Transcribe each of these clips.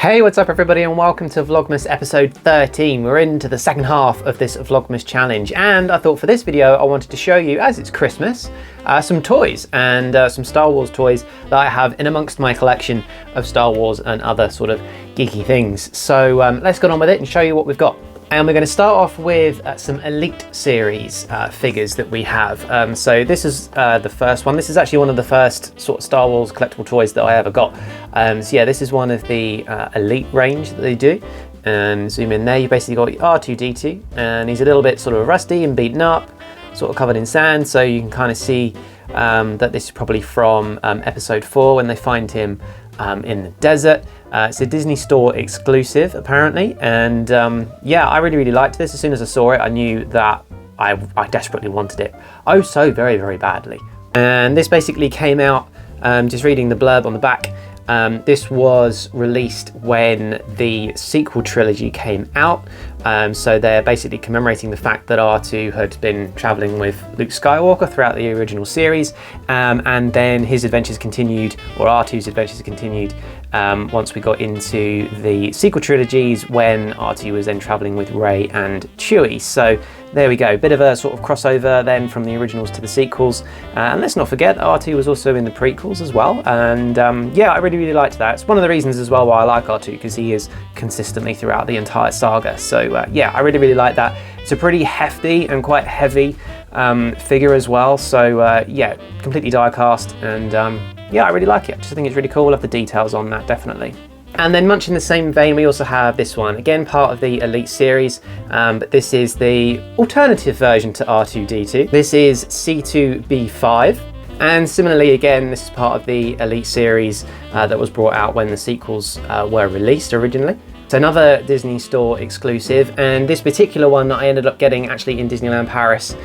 Hey, what's up everybody, and welcome to Vlogmas episode 13. We're into the second half of this Vlogmas challenge, and I thought for this video I wanted to show you, as it's Christmas, some toys and some Star Wars toys that I have in amongst my collection of Star Wars and other sort of geeky things. So let's get on with it and show you what we've got. And we're going to start off with some Elite series figures that we have. So this is the first one. This is actually one of the first sort of Star Wars collectible toys that I ever got. So yeah, this is one of the Elite range that they do. And zoom in there, you basically got your R2-D2, and he's a little bit sort of rusty and beaten up, sort of covered in sand. So you can kind of see that this is probably from episode 4 when they find him in the desert. It's a Disney Store exclusive apparently, and yeah, I really liked this. As soon as I saw it, I knew that I desperately wanted it, oh so very badly. And this basically came out, just reading the blurb on the back, this was released when the sequel trilogy came out. So they're basically commemorating the fact that R2 had been traveling with Luke Skywalker throughout the original series, and then his adventures continued, or R2's adventures continued, once we got into the sequel trilogies when R2 was then traveling with Rey and Chewie. So there we go, bit of a sort of crossover then from the originals to the sequels. And let's not forget R2 was also in the prequels as well, and yeah, I really liked that. It's one of the reasons as well why I like R2, because he is consistently throughout the entire saga. So yeah, I really like that. It's a pretty hefty and quite heavy figure as well. So yeah, completely die cast, and yeah, I really like it. I think it's really cool. I love the details on that, definitely. And then much in the same vein, we also have this one, again part of the Elite series, but this is the alternative version to R2-D2. This is C2B5. And similarly, again, this is part of the Elite series that was brought out when the sequels were released originally. It's another Disney Store exclusive, and this particular one I ended up getting actually in Disneyland Paris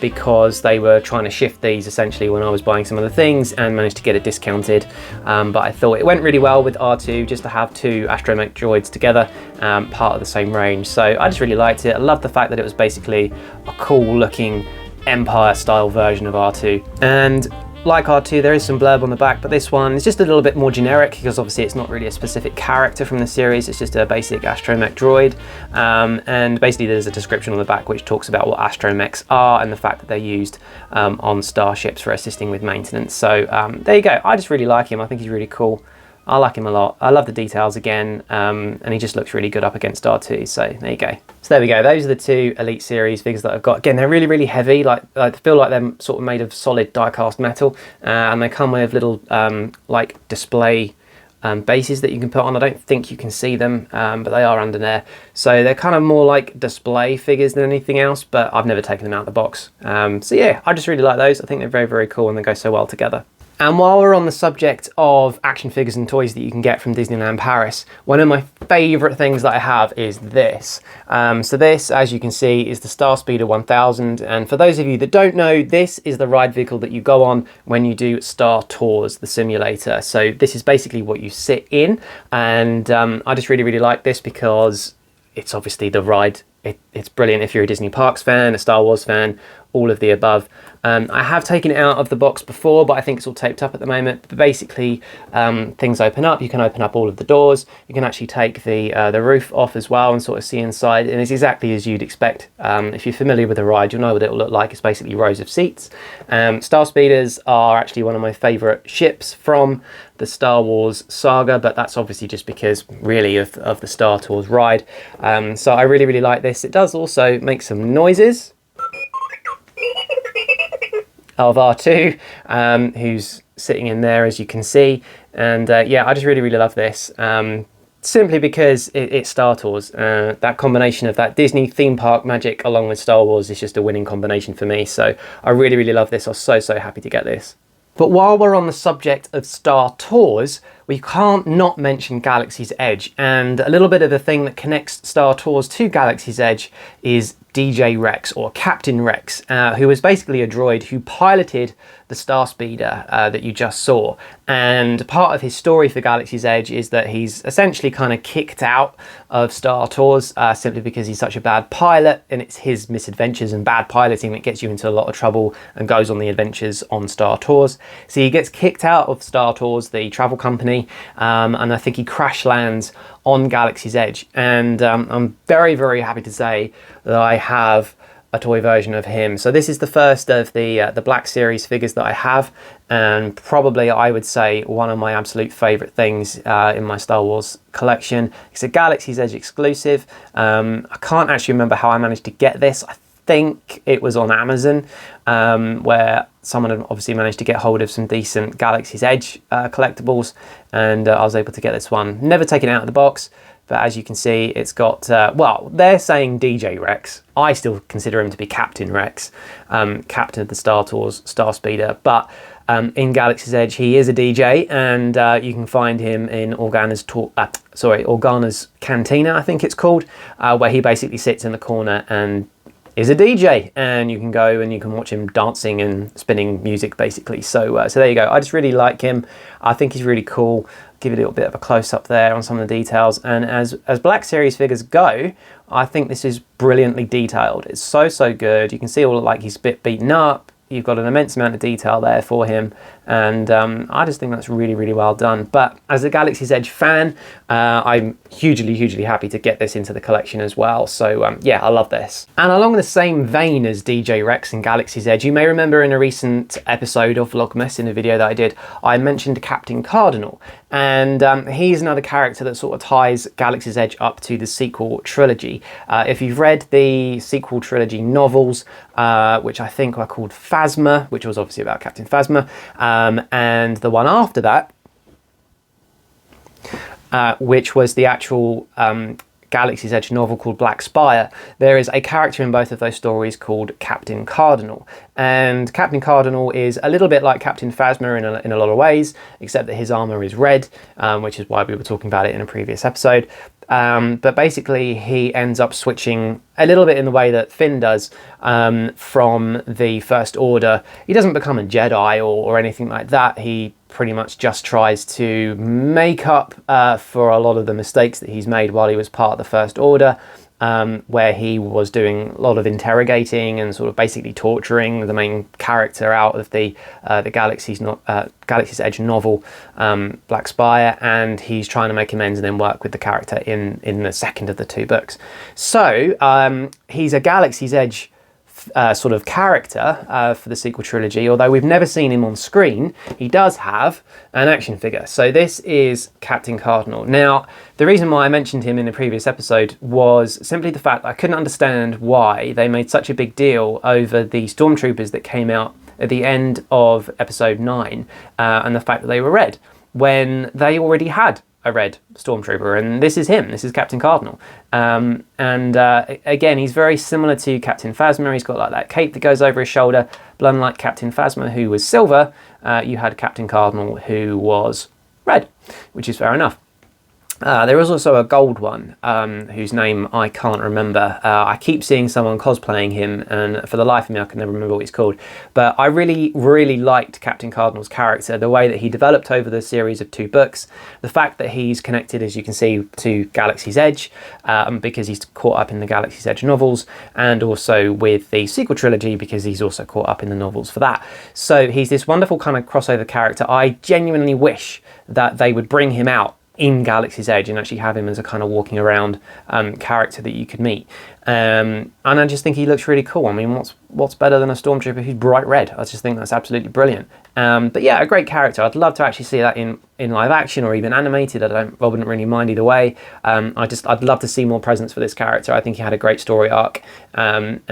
because they were trying to shift these essentially when I was buying some of the things, and managed to get it discounted. But I thought it went really well with R2 just to have two astromech droids together, part of the same range. So I just really liked it. I love the fact that it was basically a cool looking Empire style version of R2. And like R2, there is some blurb on the back, but this one is just a little bit more generic because obviously it's not really a specific character from the series. It's just a basic astromech droid, and basically there's a description on the back which talks about what astromechs are and the fact that they're used on starships for assisting with maintenance. So there you go. I just really like him. I think he's really cool. I like him a lot. I love the details again, and he just looks really good up against R2, so there you go. So there we go, those are the two Elite series figures that I've got. Again, they're really heavy, like I feel like they're sort of made of solid die-cast metal, and they come with little like display bases that you can put on. I don't think you can see them, but they are under there. So they're kind of more like display figures than anything else, but I've never taken them out of the box. So yeah, I just really like those. I think they're very cool and they go so well together. And while we're on the subject of action figures and toys that you can get from Disneyland Paris, one of my favourite things that I have is this. So this, as you can see, is the Starspeeder 1000. And for those of you that don't know, this is the ride vehicle that you go on when you do Star Tours, the simulator. So this is basically what you sit in. And I just really like this because it's obviously the ride. It's brilliant if you're a Disney Parks fan, a Star Wars fan, all of the above. I have taken it out of the box before, but I think it's all taped up at the moment. But basically, things open up. You can open up all of the doors. You can actually take the roof off as well and sort of see inside. And it's exactly as you'd expect. If you're familiar with the ride, you'll know what it will look like. It's basically rows of seats. Star Speeders are actually one of my favourite ships from the Star Wars saga, but that's obviously just because really of the Star Tours ride. So I really like this. It does also make some noises of R2, who's sitting in there, as you can see. And yeah, I just really love this, simply because it's Star Tours. That combination of that Disney theme park magic along with Star Wars is just a winning combination for me. So I really love this. I was so happy to get this. But while we're on the subject of Star Tours, we can't not mention Galaxy's Edge. And a little bit of the thing that connects Star Tours to Galaxy's Edge is DJ Rex, or Captain Rex, who was basically a droid who piloted the Starspeeder that you just saw. And part of his story for Galaxy's Edge is that he's essentially kind of kicked out of Star Tours simply because he's such a bad pilot, and it's his misadventures and bad piloting that gets you into a lot of trouble and goes on the adventures on Star Tours. So he gets kicked out of Star Tours, the travel company, and I think he crash lands on Galaxy's Edge. And I'm very, very happy to say that I have a toy version of him. So this is the first of the Black Series figures that I have, and probably I would say one of my absolute favourite things in my Star Wars collection. It's a Galaxy's Edge exclusive. I can't actually remember how I managed to get this. I think it was on Amazon, where someone had obviously managed to get hold of some decent Galaxy's Edge collectibles, and I was able to get this one. Never taken it out of the box. But as you can see, it's got, well, they're saying DJ Rex. I still consider him to be Captain Rex, captain of the Star Tours Star Speeder. But in Galaxy's Edge, he is a DJ, and you can find him in Organa's Cantina, I think it's called, where he basically sits in the corner and is a DJ, and you can go and you can watch him dancing and spinning music, basically. So there you go. I just really like him. I think he's really cool. Give it a little bit of a close-up there on some of the details. And as Black Series figures go, I think this is brilliantly detailed. It's so good. You can see all like he's a bit beaten up. You've got an immense amount of detail there for him, and I just think that's really well done. But as a Galaxy's Edge fan, I'm hugely happy to get this into the collection as well. So yeah, I love this. And along the same vein as DJ Rex and Galaxy's Edge, you may remember in a recent episode of Vlogmas, in a video that I did, I mentioned Captain Cardinal, and he's another character that sort of ties Galaxy's Edge up to the sequel trilogy. If you've read the sequel trilogy novels, which I think were called Phasma, which was obviously about Captain Phasma, and the one after that, which was the actual Galaxy's Edge novel called Black Spire, there is a character in both of those stories called Captain Cardinal. And Captain Cardinal is a little bit like Captain Phasma in a lot of ways, except that his armour is red, which is why we were talking about it in a previous episode. But basically he ends up switching a little bit in the way that Finn does from the First Order. He doesn't become a Jedi or anything like that. He pretty much just tries to make up for a lot of the mistakes that he's made while he was part of the First Order, where he was doing a lot of interrogating and sort of basically torturing the main character out of the Galaxy's Edge novel, Black Spire, and he's trying to make amends and then work with the character in the second of the two books. So he's a Galaxy's Edge sort of character for the sequel trilogy. Although we've never seen him on screen, he does have an action figure. So this is Captain Cardinal. Now, the reason why I mentioned him in a previous episode was simply the fact that I couldn't understand why they made such a big deal over the stormtroopers that came out at the end of episode 9 and the fact that they were red, when they already had a red stormtrooper, and this is him. This is Captain Cardinal, and again, he's very similar to Captain Phasma. He's got like that cape that goes over his shoulder, but unlike Captain Phasma, who was silver, you had Captain Cardinal, who was red, which is fair enough. There was also a gold one, whose name I can't remember. I keep seeing someone cosplaying him, and for the life of me I can never remember what he's called. But I really liked Captain Cardinal's character, the way that he developed over the series of 2 books, the fact that he's connected, as you can see, to Galaxy's Edge, because he's caught up in the Galaxy's Edge novels, and also with the sequel trilogy because he's also caught up in the novels for that. So he's this wonderful kind of crossover character. I genuinely wish that they would bring him out in Galaxy's Edge and actually have him as a kind of walking around character that you could meet. And I just think he looks really cool. I mean, what's better than a stormtrooper who's bright red? I just think that's absolutely brilliant. But yeah, a great character. I'd love to actually see that in live action or even animated. I wouldn't really mind either way. I'd love to see more presence for this character. I think he had a great story arc, and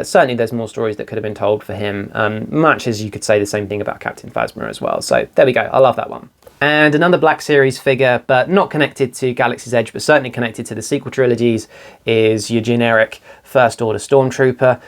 certainly there's more stories that could have been told for him, much as you could say the same thing about Captain Phasma as well. So there we go. I love that one. And another Black Series figure, but not connected to Galaxy's Edge, but certainly connected to the sequel trilogies, is your generic First Order Stormtrooper.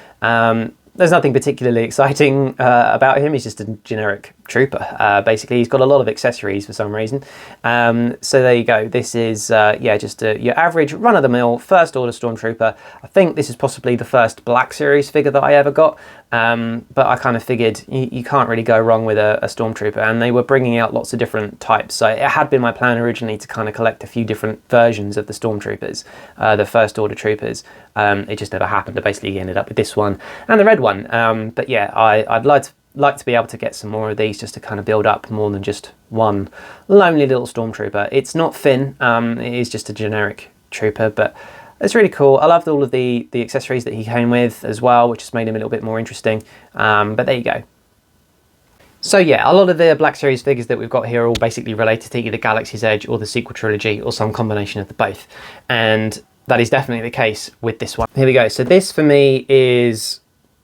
There's nothing particularly exciting about him. He's just a generic trooper. Basically, he's got a lot of accessories for some reason. So there you go. This is yeah, just your average run-of-the-mill first order stormtrooper. I think this is possibly the first Black Series figure that I ever got, but I kind of figured you can't really go wrong with a stormtrooper, and they were bringing out lots of different types. So it had been my plan originally to kind of collect a few different versions of the stormtroopers, the first order troopers. It just never happened. I basically ended up with this one and the red one. But yeah, I'd like to be able to get some more of these just to kind of build up more than just one lonely little stormtrooper. It's not Finn, it is just a generic trooper, but it's really cool. I loved all of the accessories that he came with as well, which has made him a little bit more interesting. But there you go. So yeah, a lot of the Black Series figures that we've got here are all basically related to either Galaxy's Edge or the sequel trilogy or some combination of the both. And that is definitely the case with this one. Here we go. So this for me is,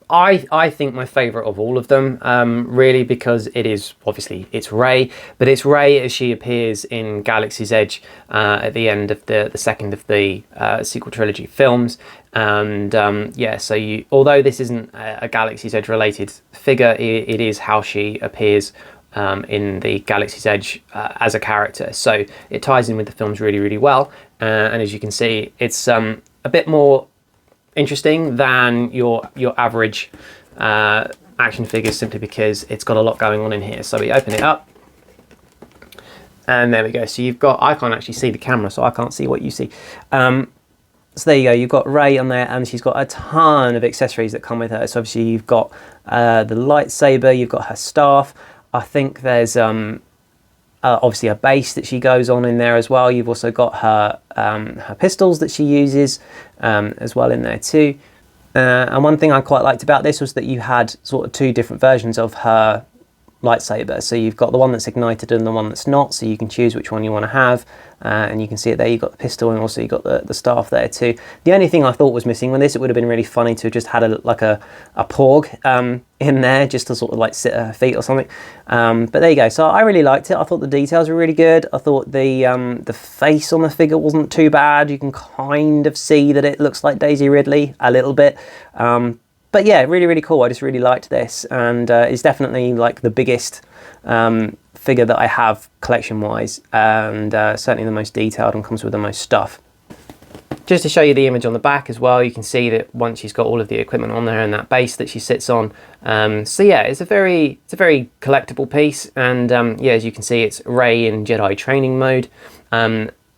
I think, my favourite of all of them, really, because it is, obviously, it's Rey, but it's Rey as she appears in Galaxy's Edge at the end of the second of the sequel trilogy films. And yeah, so although this isn't a Galaxy's Edge related figure, it is how she appears in the Galaxy's Edge as a character. So it ties in with the films really, really well. And as you can see, it's a bit more interesting than your average action figures, simply because it's got a lot going on in here. So we open it up, and there we go. So you've got, I can't actually see the camera, so I can't see what you see. So there you go, you've got Rey on there, and she's got a ton of accessories that come with her. So obviously you've got the lightsaber, you've got her staff. I think there's obviously a base that she goes on in there as well. You've also got her her pistols that she uses as well in there too. And one thing I quite liked about this was that you had sort of two different versions of her lightsaber. So you've got the one that's ignited and the one that's not, so you can choose which one you want to have. And you can see it there, you've got the pistol, and also you've got the staff there too. The only thing I thought was missing with this, it would have been really funny to have just had a porg in there, just to sort of like sit at her feet or something. But there you go. So I really liked it. I thought the details were really good. I thought the face on the figure wasn't too bad. You can kind of see that it looks like Daisy Ridley a little bit. But yeah, really, really cool. I just really liked this, and it's definitely like the biggest figure that I have collection-wise, and certainly the most detailed and comes with the most stuff. Just to show you the image on the back as well, you can see that once she's got all of the equipment on there and that base that she sits on. So yeah, it's a very collectible piece, and yeah, as you can see, it's Rey in Jedi training mode.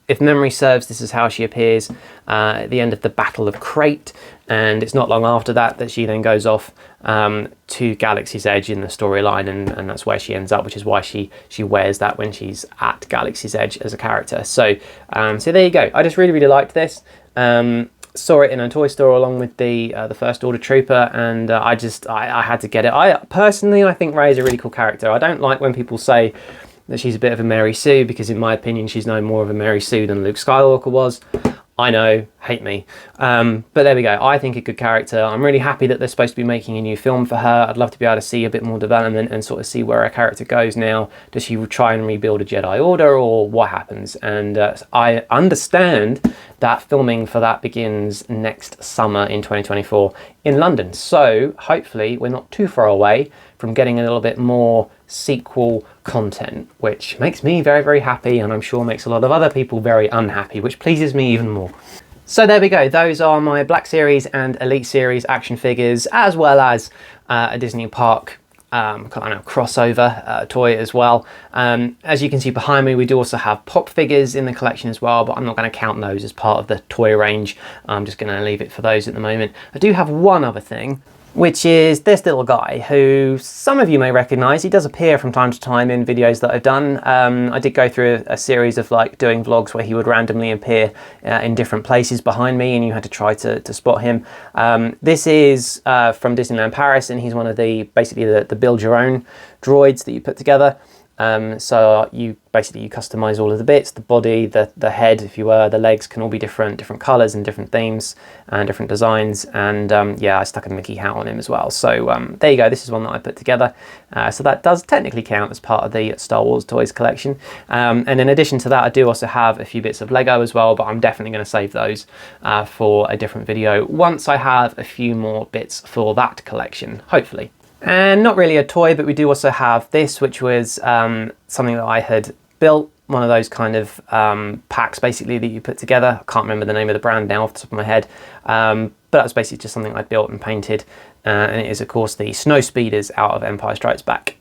If memory serves, this is how she appears at the end of the Battle of Crate, and it's not long after that she then goes off to Galaxy's Edge in the storyline, and that's where she ends up, which is why she wears that when she's at Galaxy's Edge as a character. So so there you go. I just really liked this. Saw it in a toy store along with the First Order Trooper, and I had to get it. I think Rey is a really cool character. I don't like when people say that she's a bit of a Mary Sue, because in my opinion she's no more of a Mary Sue than Luke Skywalker was. I know, hate me. But there we go. I think a good character. I'm really happy that they're supposed to be making a new film for her. I'd love to be able to see a bit more development and sort of see where her character goes now. Does she try and rebuild a Jedi Order, or what happens? And I understand that filming for that begins next summer in 2024 in London. So hopefully we're not too far away from getting a little bit more sequel content, which makes me very happy, and I'm sure makes a lot of other people very unhappy, which pleases me even more. So there we go. Those are my Black Series and Elite Series action figures, as well as a Disney Park kind of crossover toy as well. As you can see behind me, we do also have pop figures in the collection as well, but I'm not going to count those as part of the toy range. I'm just going to leave it for those at the moment. I do have one other thing, which is this little guy who some of you may recognize. He does appear from time to time in videos that I've done. I did go through a series of like doing vlogs where he would randomly appear in different places behind me, and you had to try to spot him. This is from Disneyland Paris, and he's one of basically the build your own droids that you put together. So you customize all of the bits, the body, the head, if you were, the legs can all be different colors and different themes and different designs. And yeah, I stuck a Mickey hat on him as well. So there you go. This is one that I put together. So that does technically count as part of the Star Wars toys collection. And in addition to that, I do also have a few bits of Lego as well, but I'm definitely going to save those for a different video once I have a few more bits for that collection, hopefully. And not really a toy, but we do also have this, which was something that I had built, one of those kind of packs basically that you put together. I can't remember the name of the brand now off the top of my head, but that was basically just something I built and painted, and it is of course the snow speeders out of Empire Strikes Back.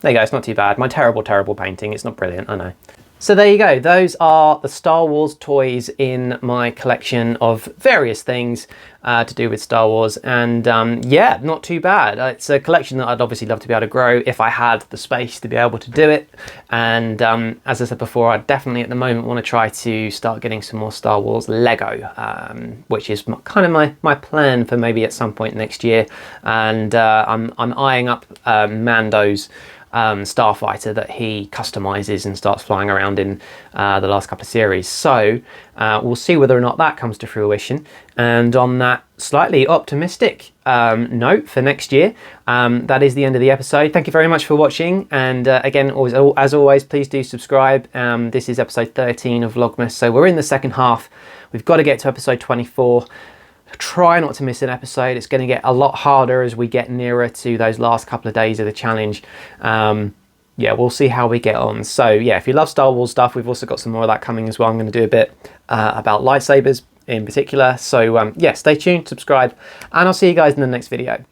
There you go, it's not too bad. My terrible painting, it's not brilliant, I know. So there you go, those are the Star Wars toys in my collection of various things to do with Star Wars, and yeah, not too bad. It's a collection that I'd obviously love to be able to grow if I had the space to be able to do it, and as I said before, I definitely at the moment want to try to start getting some more Star Wars Lego, which is kind of my plan for maybe at some point next year, and I'm eyeing up Mando's starfighter that he customizes and starts flying around in the last couple of series. So we'll see whether or not that comes to fruition. And on that slightly optimistic note for next year, that is the end of the episode. Thank you very much for watching. And again, as always, please do subscribe. This is episode 13 of Vlogmas. So we're in the second half. We've got to get to episode 24. Try not to miss an episode. It's going to get a lot harder as we get nearer to those last couple of days of the challenge. Yeah, we'll see how we get on. So yeah, if you love Star Wars stuff, we've also got some more of that coming as well. I'm going to do a bit about lightsabers in particular. So yeah, stay tuned, subscribe, and I'll see you guys in the next video.